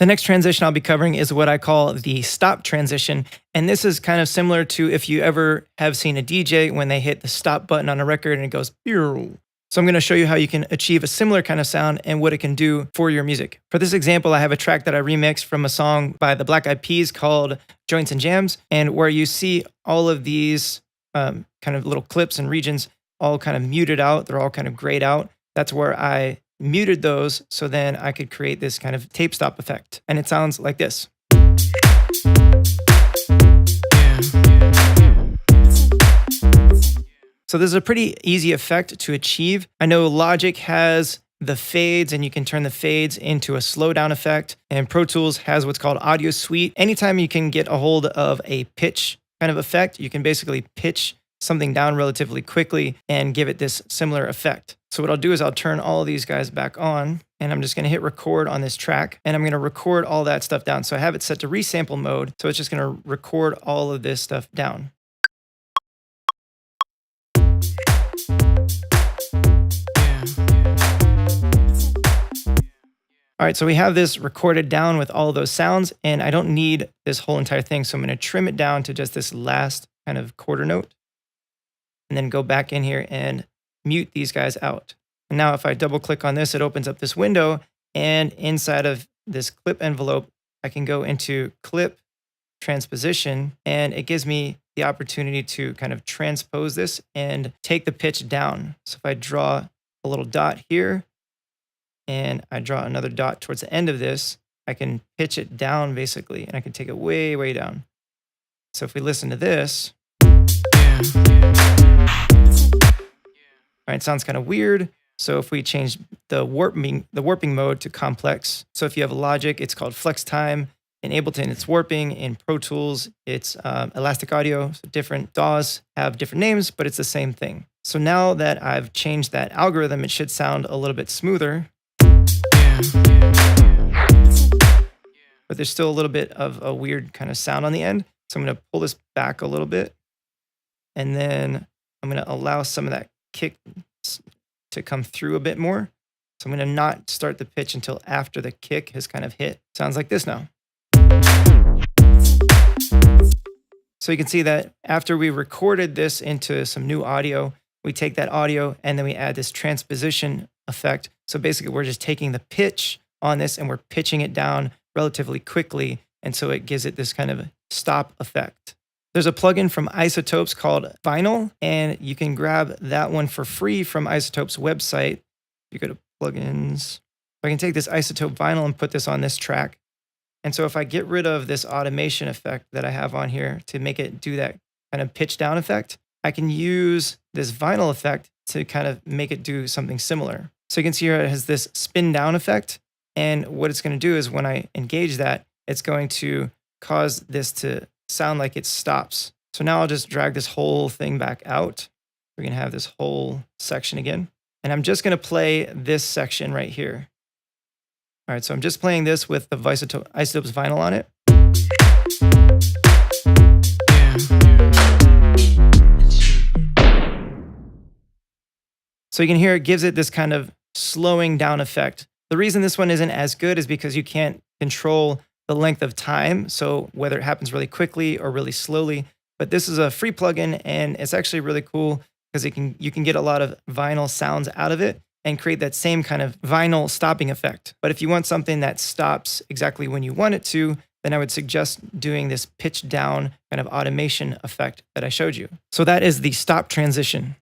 The next transition I'll be covering is what I call the stop transition. And this is kind of similar to if you ever have seen a DJ when they hit the stop button on a record and it goes, "Pew." So I'm going to show you how you can achieve a similar kind of sound and what it can do for your music. For this example, I have a track that I remixed from a song by the Black Eyed Peas called Joints and Jams, and where you see all of these kind of little clips and regions all kind of muted out. They're all kind of grayed out. That's where I muted those so then I could create this kind of tape stop effect. And it sounds like this. So this is a pretty easy effect to achieve. I know Logic has the fades, and you can turn the fades into a slowdown effect. And Pro Tools has what's called Audio Suite. Anytime you can get a hold of a pitch kind of effect, you can basically pitch something down relatively quickly and give it this similar effect. So what I'll do is I'll turn all of these guys back on, and I'm just going to hit record on this track, and I'm going to record all that stuff down. So I have it set to resample mode, so it's just going to record all of this stuff down. All right, so we have this recorded down with all of those sounds, and I don't need this whole entire thing, so I'm going to trim it down to just this last kind of quarter note, and then go back in here and mute these guys out. And now if I double click on this, it opens up this window, and inside of this clip envelope, I can go into clip transposition, and it gives me the opportunity to kind of transpose this and take the pitch down. So if I draw a little dot here, and I draw another dot towards the end of this, I can pitch it down basically, and I can take it way, way down. So if we listen to this, all right, it sounds kind of weird. So if we change the warping mode to complex, so if you have Logic, it's called flex time. In Ableton, it's warping. In Pro Tools, it's elastic audio. So different DAWs have different names, but it's the same thing. So now that I've changed that algorithm, it should sound a little bit smoother. But there's still a little bit of a weird kind of sound on the end. So I'm going to pull this back a little bit. And then I'm going to allow some of that kick to come through a bit more. So I'm going to not start the pitch until after the kick has kind of hit. Sounds like this now. So you can see that after we recorded this into some new audio, we take that audio and then we add this transposition effect. So basically we're just taking the pitch on this and we're pitching it down relatively quickly. And so it gives it this kind of stop effect. There's a plugin from Isotopes called Vinyl, and you can grab that one for free from Isotopes' website. You go to plugins. I can take this Isotope Vinyl and put this on this track. And so if I get rid of this automation effect that I have on here to make it do that kind of pitch down effect, I can use this vinyl effect to kind of make it do something similar. So you can see here it has this spin down effect. And what it's going to do is when I engage that, it's going to cause this to sound like it stops. So now I'll just drag this whole thing back out. We're going to have this whole section again. And I'm just going to play this section right here. All right, so I'm just playing this with the Isotopes vinyl on it. So you can hear it gives it this kind of slowing down effect. The reason this one isn't as good is because you can't control the length of time. So whether it happens really quickly or really slowly, but this is a free plugin and it's actually really cool because you can get a lot of vinyl sounds out of it and create that same kind of vinyl stopping effect. But if you want something that stops exactly when you want it to, then I would suggest doing this pitch down kind of automation effect that I showed you. So that is the stop transition.